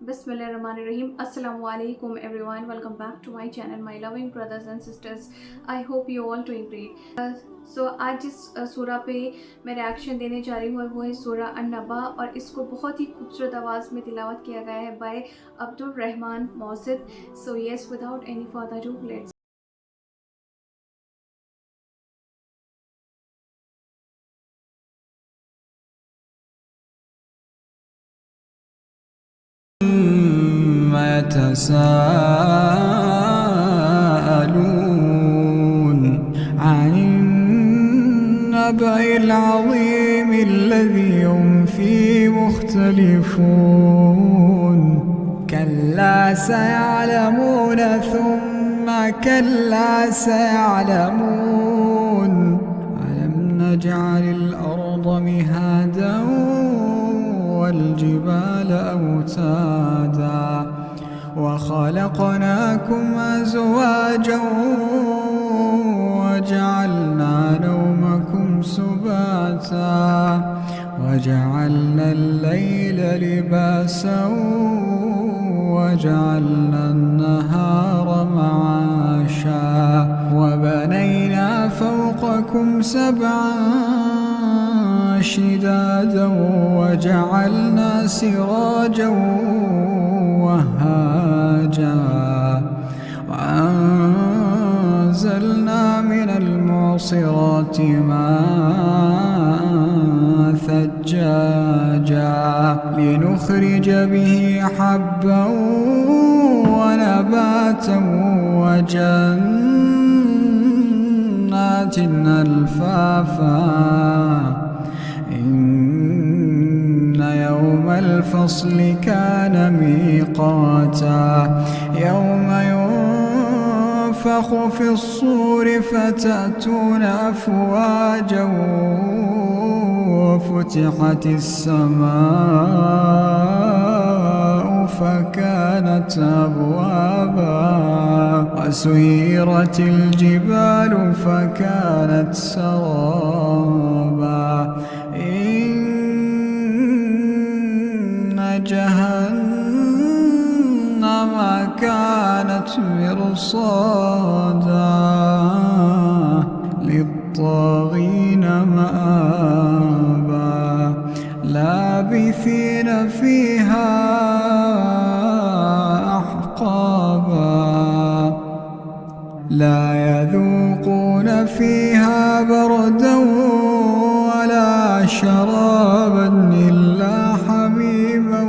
Bismillahirrahmanirrahim. Assalamu alaikum everyone. Welcome back to my channel, my loving brothers and sisters. I hope you all doing great. So आज जिस सूरा पे मैं रिएक्शन देने जा रही हूँ वो है सूरा अन-नबा और इसको बहुत ही खूबसूरत आवाज़ में तिलावत किया गया है बाय अब्दुल रहमान मौजिद. So yes, without any further ado, let's يتساءلون عن النبأ العظيم الذي هم فيه مختلفون كلا سيعلمون ثم كلا سيعلمون ألم نجعل الأرض مهادا والجبال أوتادا وخلقناكم أزواجا وجعلنا نومكم سباتا وجعلنا الليل لباسا وجعلنا النهار معاشا وبنينا فوقكم سبعا شدادا وجعلنا سراجا وهاجا وأنزلنا من المعصرات ماء ثجاجا لنخرج به حبا ونباتا وجنات ألفافا إن يوم الفصل كان ميقاتا يوم ينفخ في الصور فتأتون أفواجا وفتحت السماء فكانت أبوابا وسيرت الجبال فكانت سرابا إن جهنم كانت مرصادا للطاغين مآبا لابثين فيها أحقابا لا يذوقون فيها بردا ولا شرابا إلا حميما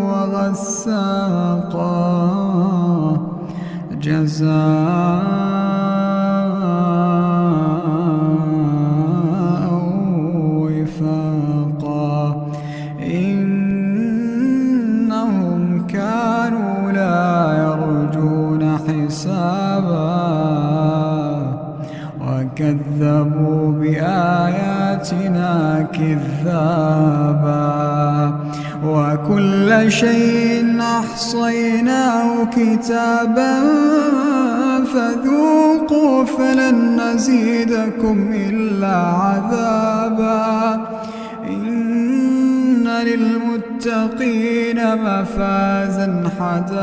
وغساقا جزاء وفاقا إنهم كانوا لا يرجون حسابا وكذبوا بآياتنا كذابا وكل شيء أحصيناه كتابا فذوقوا فلن نزيدكم إلا عذابا إن للمتقين مفازا حدائق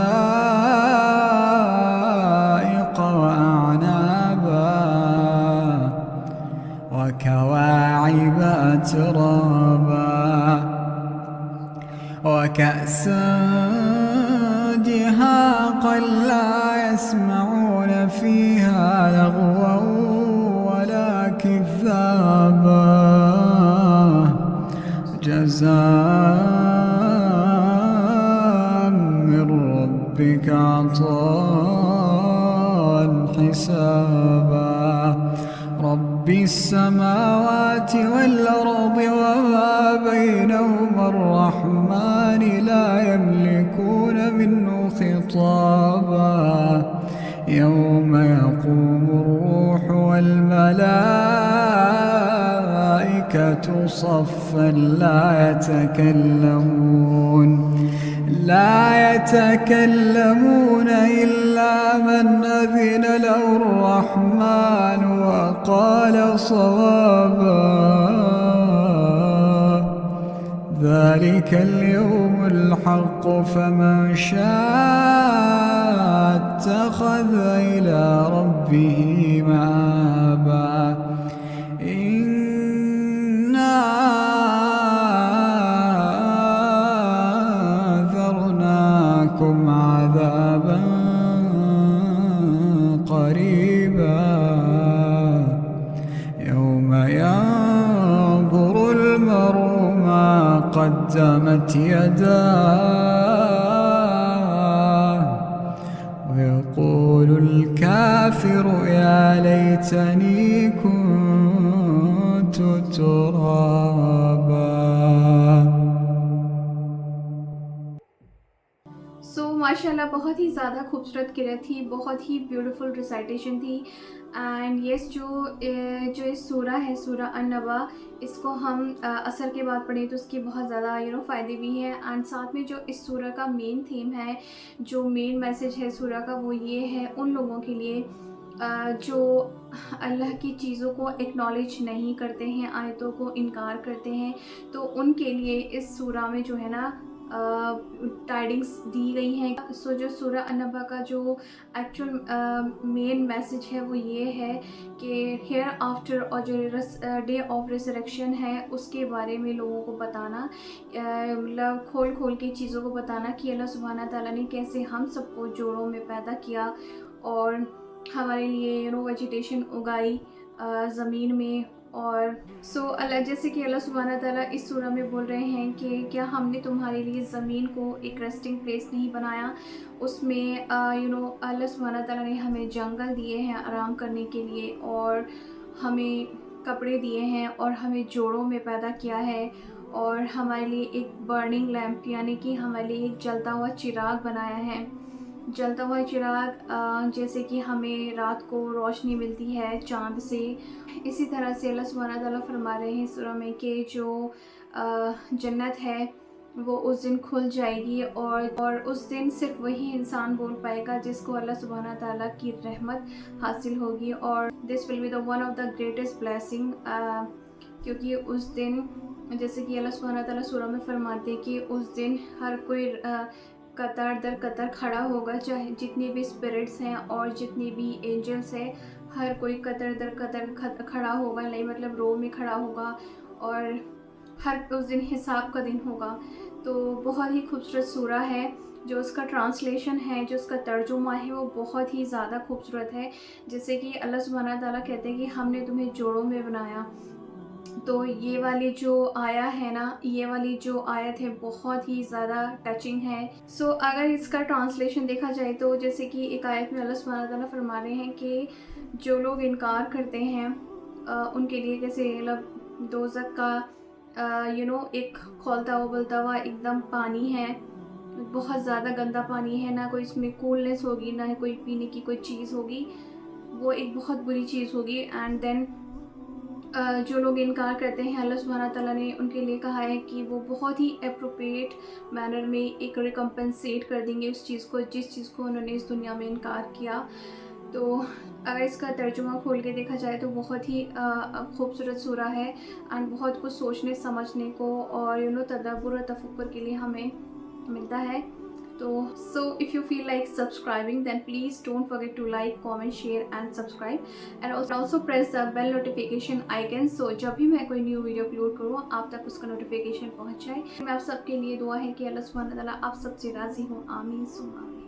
وأعنابا وكواعب أترابا وكأسا دهاقا لا يسمعون فيها لغوا ولا كذابا جزاء من ربك عطاء حسابا رب السماوات والأرض وما بينهما الرحمن لا يملكون منه خطابا يوم يقوم الروح والملائكة صفا لا يتكلمون إلا من أذن له الرحمن وقال صوابا ذلك اليوم الحق فمن شاء اتخذ إلى ربه مآبا إنا أنذرناكم عذابا قريبا يوم ينظر المرء ما قدمت يداه ويقول الكافر يا ليتني كنت ترابا. माशाल्लाह बहुत ही ज़्यादा खूबसूरत किरत थी, बहुत ही ब्यूटीफुल रिसाइटेशन थी। एंड यस जो इस सूरा है, सूरा अन-नबा, इसको हम असर के बाद पढ़ें तो उसकी बहुत ज़्यादा फ़ायदे भी हैं। एंड साथ में जो इस सूरा का मेन थीम है, जो मेन मैसेज है सूरा का, वो ये है उन लोगों के लिए जो अल्लाह की चीज़ों को एक्नॉलेज नहीं करते हैं, आयतों को इनकार करते हैं, तो उनके लिए इस सूरा में जो है ना टाइडिंग्स दी गई हैं। सो जो सूरा अन-नबा का जो एक्चुअल मेन मैसेज है वो ये है कि हेयर आफ्टर और जो डे ऑफ रिजरेक्शन है उसके बारे में लोगों को बताना, मतलब खोल खोल के चीज़ों को बताना कि अल्लाह सुब्हाना ताला ने कैसे हम सबको जोड़ों में पैदा किया और हमारे लिए वेजिटेशन उगाई ज़मीन में। और अल्लाह, जैसे कि अल्लाह सुब्हाना ताला इस सूरा में बोल रहे हैं कि क्या हमने तुम्हारे लिए ज़मीन को एक रेस्टिंग प्लेस नहीं बनाया, उसमें अल्लाह सुब्हाना ताला ने हमें जंगल दिए हैं आराम करने के लिए, और हमें कपड़े दिए हैं, और हमें जोड़ों में पैदा किया है, और हमारे लिए एक बर्निंग लैम्प यानी कि हमारे लिए एक जलता हुआ चिराग बनाया है। जलता हुआ चिराग, जैसे कि हमें रात को रोशनी मिलती है चाँद से, इसी तरह से अल्लाह सुब्हाना ताला फरमा रहे हैं सूरा में कि जो जन्नत है वो उस दिन खुल जाएगी, और उस दिन सिर्फ वही इंसान बोल पाएगा जिसको अल्लाह सुब्हाना ताला की रहमत हासिल होगी, और this will be the one of the greatest blessing, क्योंकि उस दिन जैसे कि अल्लाह सुब्हाना ताला सूरा में फरमाते हैं कि उस दिन हर कोई कतार दर कतार खड़ा होगा, चाहे जितने भी स्पिरिट्स हैं और जितने भी एंजल्स हैं, हर कोई कतार दर कतार खड़ा होगा, नहीं मतलब रो में खड़ा होगा, और हर उस दिन हिसाब का दिन होगा। तो बहुत ही खूबसूरत सूरा है। जो उसका ट्रांसलेशन है, जो उसका तर्जुमा है, वो बहुत ही ज़्यादा खूबसूरत है। जैसे कि अल्लाह सुब्हाना ताला कहते हैं कि हमने तुम्हें जोड़ों में बनाया, तो ये वाली जो आया है ना, ये वाली जो आयत है बहुत ही ज़्यादा टचिंग है। अगर इसका ट्रांसलेशन देखा जाए तो जैसे कि एक आयत में अल्लाह सुब्हाना ताला फरमा रहे हैं कि जो लोग इनकार करते हैं उनके लिए कैसे मतलब दोज़ख का एक खौलता उबलता हुआ एकदम पानी है, बहुत ज़्यादा गंदा पानी है, ना कोई इसमें कूलनेस होगी, ना कोई पीने की कोई चीज़ होगी, वो एक बहुत बुरी चीज़ होगी। एंड देन जो लोग इनकार करते हैं, अल्लाह सुब्हाना ताला ने उनके लिए कहा है कि वो बहुत ही अप्रोप्रिएट मैनर में एक रिकम्पेंसेट कर देंगे उस चीज़ को जिस चीज़ को उन्होंने इस दुनिया में इनकार किया। तो अगर इसका तर्जुमा खोल के देखा जाए तो बहुत ही खूबसूरत सूरा है, एंड बहुत कुछ सोचने समझने को और तदब्बुर और तफक्कुर के लिए हमें मिलता है। So if you feel like subscribing, then please don't forget to like, comment, share and subscribe, and also press the bell notification icon, so जब भी मैं कोई न्यू वीडियो अपलोड करूँ आप तक उसका नोटिफिकेशन पहुँच जाए। मैं आप सबके लिए दुआ है कि अल्लाह सुब्हाना ताला आप सबसे राज़ी हो। आमीन सुम्मा आमीन।